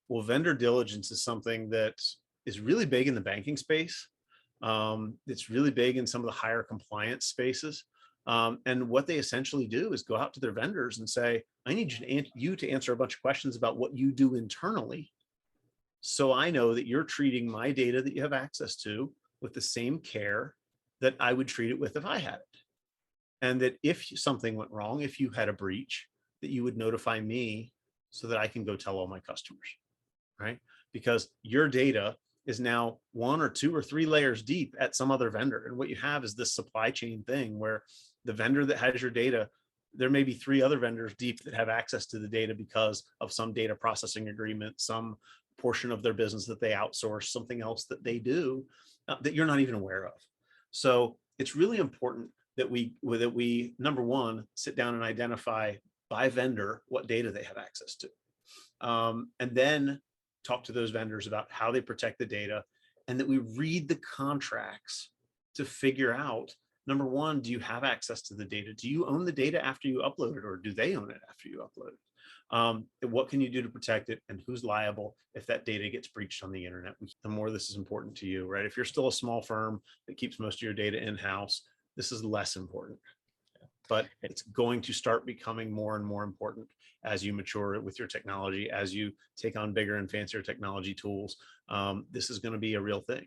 Well, vendor diligence is something that is really big in the banking space. It's really big in some of the higher compliance spaces. And what they essentially do is go out to their vendors and say, I need you to answer a bunch of questions about what you do internally. So I know that you're treating my data that you have access to with the same care that I would treat it with if I had it. And that if something went wrong, if you had a breach, that you would notify me so that I can go tell all my customers, right? Because your data is now 1 or 2 or 3 layers deep at some other vendor. And what you have is this supply chain thing where the vendor that has your data, there may be 3 other vendors deep that have access to the data because of some data processing agreement, some portion of their business that they outsource, something else that they do that you're not even aware of. So it's really important that we number one, sit down and identify by vendor what data they have access to. And then talk to those vendors about how they protect the data, and that we read the contracts to figure out, number one, do you have access to the data? Do you own the data after you upload it, or do they own it after you upload it? What can you do to protect it, and who's liable if that data gets breached on the internet? The more this is important to you, right? If you're still a small firm that keeps most of your data in-house, this is less important, but it's going to start becoming more and more important as you mature with your technology, as you take on bigger and fancier technology tools. This is going to be a real thing.